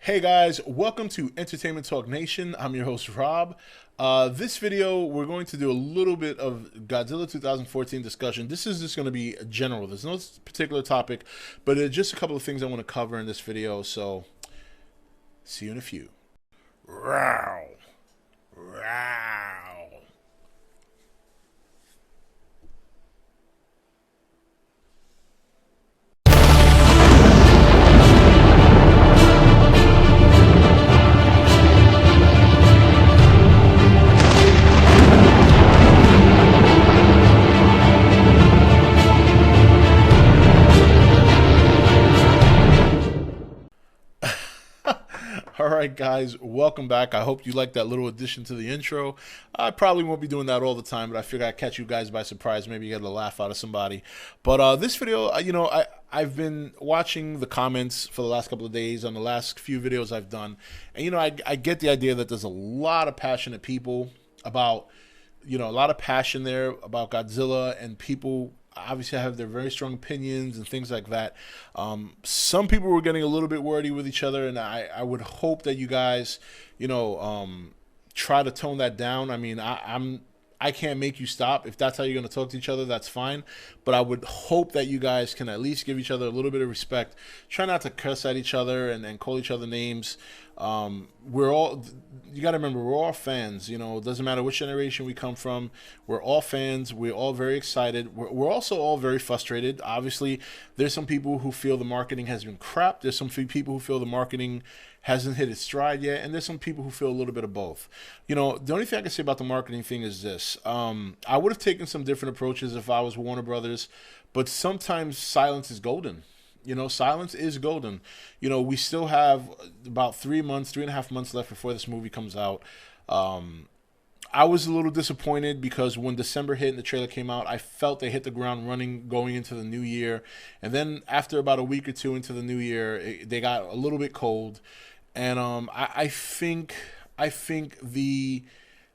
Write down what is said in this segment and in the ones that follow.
Hey guys, welcome to Entertainment Talk Nation. I'm your host Rob. This video, we're going to do a little bit of Godzilla 2014 discussion. This is just going to be general. There's no particular topic, but just a couple of things I want to cover in this video. So, see you in a few. Row, row. All right, guys, welcome back. I hope you liked that little addition to the intro. I probably won't be doing that all the time, but I figured I'd catch you guys by surprise. Maybe you get a laugh out of somebody. But this video, I've been watching the comments for the last couple of days on the last few videos I've done, and I get the idea that there's a lot of passionate people about, a lot of passion there about Godzilla, and people obviously have their very strong opinions and things like that. Some people were getting a little bit wordy with each other, and I would hope that you guys, try to tone that down. I mean, I can't make you stop. If that's how you're going to talk to each other, that's fine. But I would hope that you guys can at least give each other a little bit of respect. Try not to cuss at each other and call each other names. You got to remember, we're all fans. It doesn't matter which generation we come from. We're all fans. We're all very excited. We're also all very frustrated. Obviously, there's some people who feel the marketing has been crap. There's some people who feel the marketing hasn't hit its stride yet, and there's some people who feel a little bit of both. The only thing I can say about the marketing thing is this. I would have taken some different approaches if I was Warner Brothers, but sometimes silence is golden. Silence is golden. We still have about 3.5 months left before this movie comes out. I was a little disappointed because when December hit and the trailer came out, I felt they hit the ground running going into the new year. And then after about a week or two into the new year, they got a little bit cold. And I think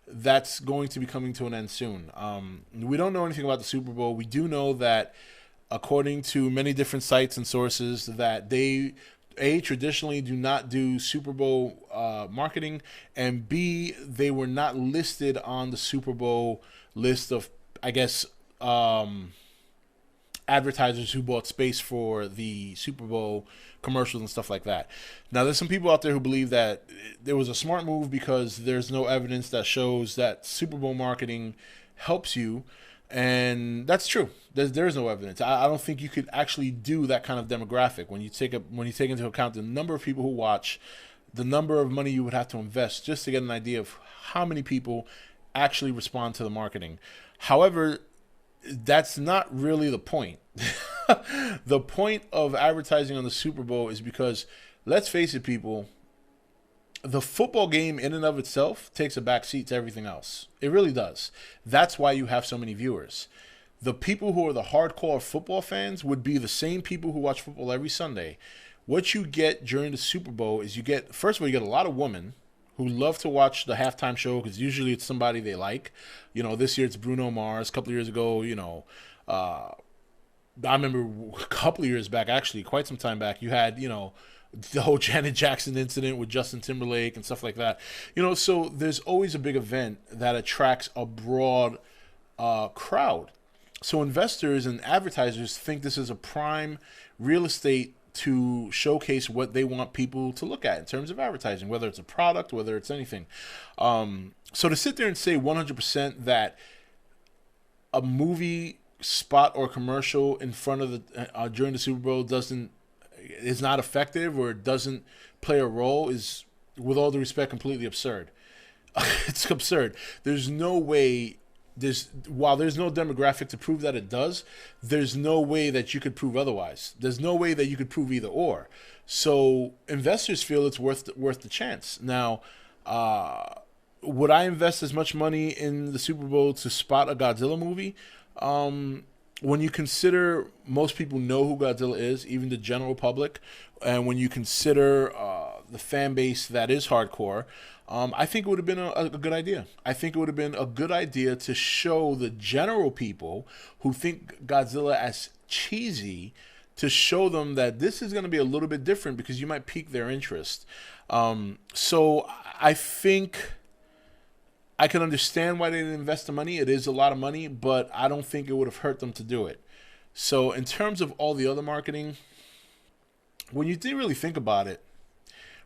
that's going to be coming to an end soon. We don't know anything about the Super Bowl. We do know that, according to many different sites and sources, that they traditionally do not do Super Bowl marketing, and B, they were not listed on the Super Bowl list of, I guess, advertisers who bought space for the Super Bowl commercials and stuff like that. Now, there's some people out there who believe that there was a smart move because there's no evidence that shows that Super Bowl marketing helps you. And that's true. There's no evidence. I don't think you could actually do that kind of demographic when you take into account the number of people who watch, the number of money you would have to invest just to get an idea of how many people actually respond to the marketing. However, that's not really the point. The point of advertising on the Super Bowl is because, let's face it, people, the football game in and of itself takes a back seat to everything else. It really does. That's why you have so many viewers. The people who are the hardcore football fans would be the same people who watch football every Sunday. What you get during the Super Bowl is first of all, you get a lot of women who love to watch the halftime show because usually it's somebody they like. This year it's Bruno Mars. A couple of years ago, I remember a couple of years back, actually, quite some time back, you had, the whole Janet Jackson incident with Justin Timberlake and stuff like that. So there's always a big event that attracts a broad crowd. So investors and advertisers think this is a prime real estate to showcase what they want people to look at in terms of advertising, whether it's a product, whether it's anything. So to sit there and say 100% that a movie spot or commercial in front of the during the Super Bowl is not effective or doesn't play a role is, with all due respect, completely absurd. It's absurd. There's no way. While there's no demographic to prove that it does, there's no way that you could prove otherwise. There's no way that you could prove either or. So investors feel it's worth the chance. Now, would I invest as much money in the Super Bowl to spot a Godzilla movie? When you consider most people know who Godzilla is, even the general public, and when you consider the fan base that is hardcore, I think it would have been a good idea. I think it would have been a good idea to show the general people who think Godzilla as cheesy to show them that this is going to be a little bit different because you might pique their interest. So I think I can understand why they didn't invest the money. It is a lot of money, but I don't think it would have hurt them to do it. So in terms of all the other marketing, when you didn't really think about it,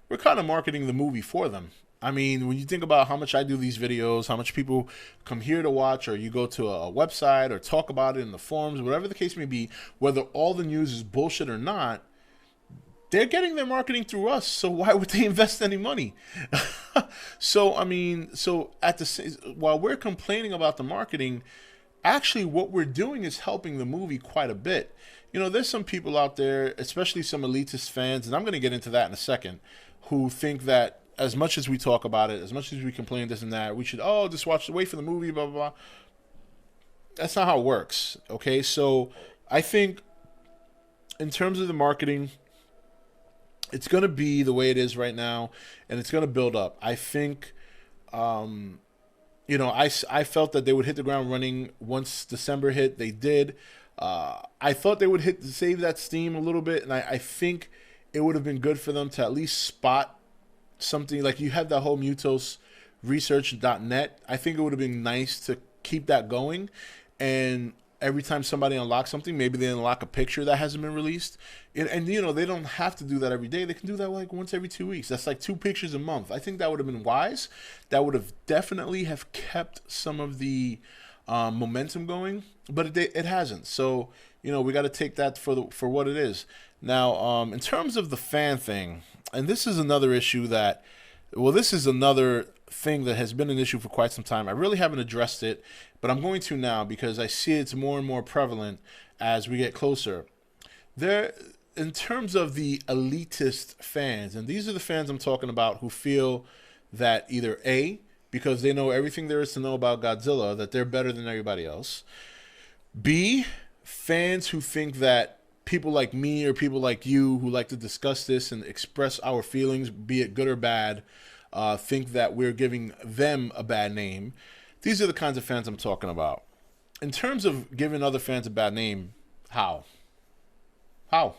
we're kind of marketing the movie for them. I mean, when you think about how much I do these videos, how much people come here to watch, or you go to a website or talk about it in the forums, whatever the case may be, whether all the news is bullshit or not, they're getting their marketing through us. So why would they invest any money? So, I mean, while we're complaining about the marketing, actually what we're doing is helping the movie quite a bit. You know, there's some people out there, especially some elitist fans, and I'm going to get into that in a second, who think that as much as we talk about it, as much as we complain this and that, we should, just wait for the movie, blah, blah, blah. That's not how it works, okay? So I think in terms of the marketing, it's going to be the way it is right now, and it's going to build up. I think, I felt that they would hit the ground running once December hit. They did. I thought they would save that steam a little bit, and I think it would have been good for them to at least spot something. Like you have that whole mutosresearch.net. I think it would have been nice to keep that going, and every time somebody unlocks something, maybe they unlock a picture that hasn't been released. And they don't have to do that every day. They can do that like once every 2 weeks. That's like 2 pictures a month. I think that would have been wise. That would have definitely have kept some of the momentum going, but it hasn't. So, we got to take that for what it is. Now, in terms of the fan thing, and this is another issue this is another thing that has been an issue for quite some time. I really haven't addressed it, but I'm going to now because I see it's more and more prevalent as we get closer. In terms of the elitist fans, and these are the fans I'm talking about who feel that either A, because they know everything there is to know about Godzilla, that they're better than everybody else. B, fans who think that people like me or people like you who like to discuss this and express our feelings, be it good or bad, think that we're giving them a bad name. These are the kinds of fans I'm talking about. In terms of giving other fans a bad name, how? How?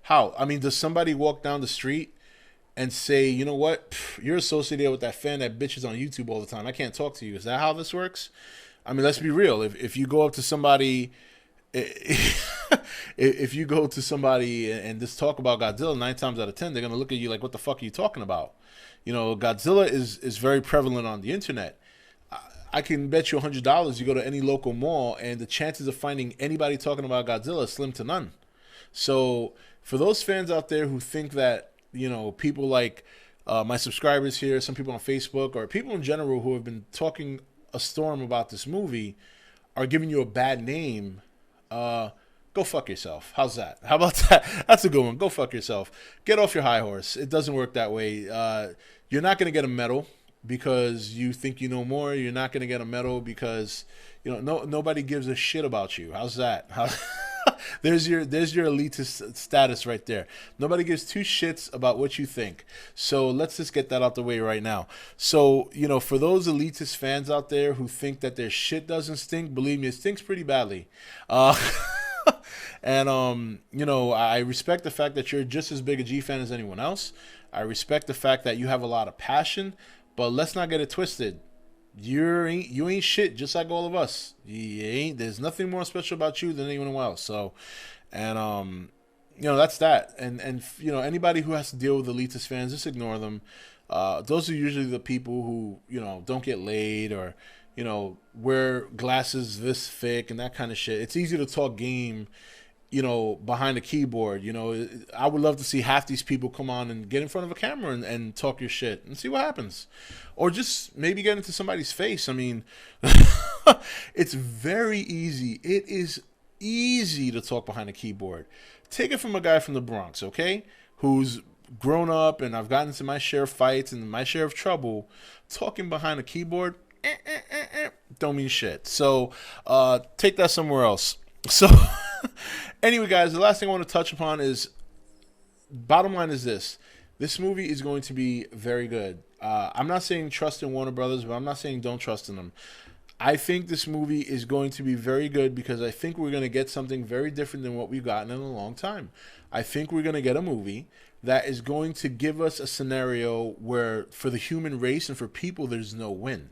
I mean, does somebody walk down the street and say, you know what, you're associated with that fan that bitches on YouTube all the time, I can't talk to you? Is that how this works? I mean, let's be real. If you go up to somebody, if you go to somebody and just talk about Godzilla, 9 times out of 10, they're going to look at you like, what the fuck are you talking about? Godzilla is very prevalent on the internet. I can bet you $100 you go to any local mall and the chances of finding anybody talking about Godzilla is slim to none. So for those fans out there who think that, people like my subscribers here, some people on Facebook, or people in general who have been talking a storm about this movie are giving you a bad name, go fuck yourself. How's that? How about that? That's a good one. Go fuck yourself. Get off your high horse. It doesn't work that way. You're not going to get a medal because you think you know more. You're not going to get a medal because nobody gives a shit about you. How's that? There's your elitist status right there. Nobody gives 2 shits about what you think. So let's just get that out the way right now. So, for those elitist fans out there who think that their shit doesn't stink, believe me, it stinks pretty badly. And, I respect the fact that you're just as big a G fan as anyone else. I respect the fact that you have a lot of passion, but let's not get it twisted. You ain't shit, just like all of us. There's nothing more special about you than anyone else. So, and that's that. And anybody who has to deal with elitist fans, just ignore them. Those are usually the people who don't get laid or wear glasses this thick and that kind of shit. It's easy to talk game, behind a keyboard. I would love to see half these people come on and get in front of a camera and talk your shit and see what happens. Or just maybe get into somebody's face. I mean, it's very easy. It is easy to talk behind a keyboard. Take it from a guy from the Bronx, okay? Who's grown up and I've gotten into my share of fights and my share of trouble. Talking behind a keyboard, don't mean shit. So take that somewhere else. So anyway, guys, the last thing I want to touch upon is, bottom line is this. This movie is going to be very good. I'm not saying trust in Warner Brothers, but I'm not saying don't trust in them. I think this movie is going to be very good because I think we're going to get something very different than what we've gotten in a long time. I think we're going to get a movie that is going to give us a scenario where for the human race and for people there's no win.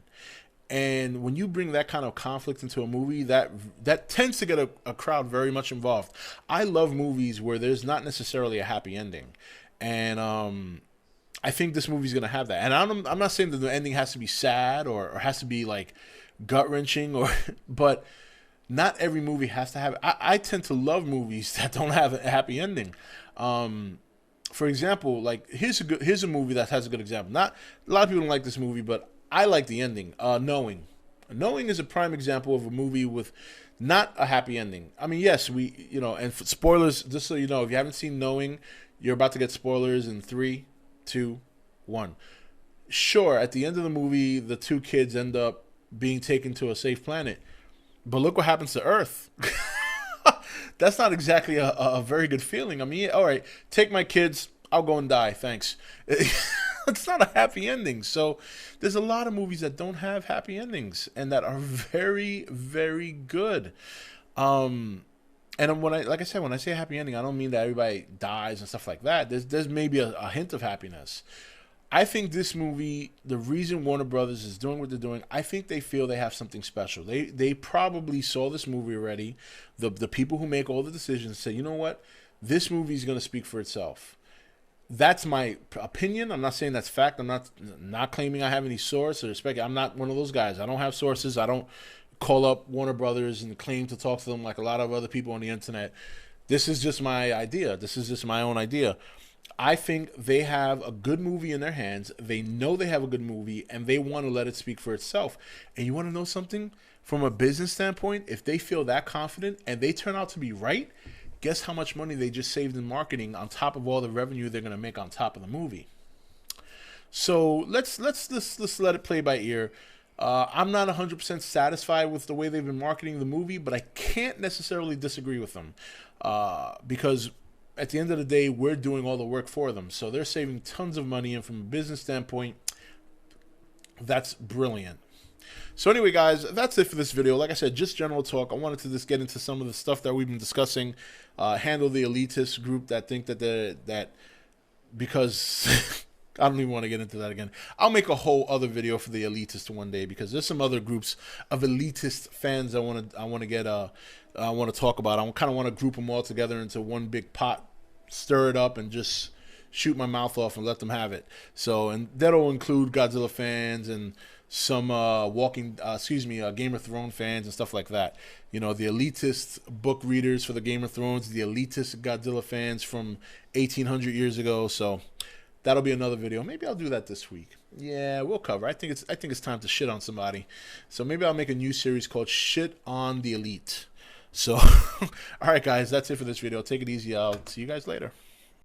And when you bring that kind of conflict into a movie, that tends to get a crowd very much involved. I love movies where there's not necessarily a happy ending. And I think this movie's gonna have that. And I'm not saying that the ending has to be sad or has to be like gut wrenching but not every movie has to have. I tend to love movies that don't have a happy ending. For example, like here's a movie that has a good example. Not a lot of people don't like this movie, but I like the ending. Knowing. Knowing is a prime example of a movie with not a happy ending. I mean, yes, and spoilers, just so you know, if you haven't seen Knowing, you're about to get spoilers in 3, 2, 1. Sure, at the end of the movie, the two kids end up being taken to a safe planet. But look what happens to Earth. That's not exactly a very good feeling. I mean, all right, take my kids, I'll go and die, thanks. It's not a happy ending. So there's a lot of movies that don't have happy endings and that are very, very good. And like I said, when I say happy ending, I don't mean that everybody dies and stuff like that. There's maybe a hint of happiness. I think this movie, the reason Warner Brothers is doing what they're doing, I think they feel they have something special. They probably saw this movie already. The people who make all the decisions say, you know what, this movie is going to speak for itself. That's my opinion. I'm not saying that's fact. I'm not claiming I have any source or respect. I'm not one of those guys. I don't have sources. I don't call up Warner Brothers and claim to talk to them like a lot of other people on the internet. This is just my idea. This is just my own idea. I think they have a good movie in their hands. They know they have a good movie, and they want to let it speak for itself. And you want to know something? From a business standpoint, if they feel that confident and they turn out to be right, guess how much money they just saved in marketing on top of all the revenue they're going to make on top of the movie. So let's let it play by ear. I'm not 100% satisfied with the way they've been marketing the movie, but I can't necessarily disagree with them because at the end of the day, we're doing all the work for them. So they're saving tons of money, and from a business standpoint, that's brilliant. So anyway, guys, that's it for this video. Like I said, just general talk. I wanted to just get into some of the stuff that we've been discussing, handle the elitist group that think that because I don't even want to get into that again. I'll make a whole other video for the elitist one day because there's some other groups of elitist fans I want to talk about. I kind of want to group them all together into one big pot, stir it up, and just shoot my mouth off and let them have it. So, and that'll include Godzilla fans and some Game of Thrones fans and stuff like that. You know, the elitist book readers for the Game of Thrones, the elitist Godzilla fans from 1800 years ago. So that'll be another video. Maybe I'll do that this week. Yeah, we'll cover. I think it's time to shit on somebody. So maybe I'll make a new series called Shit on the Elite. So, all right, guys, that's it for this video. Take it easy. I'll see you guys later.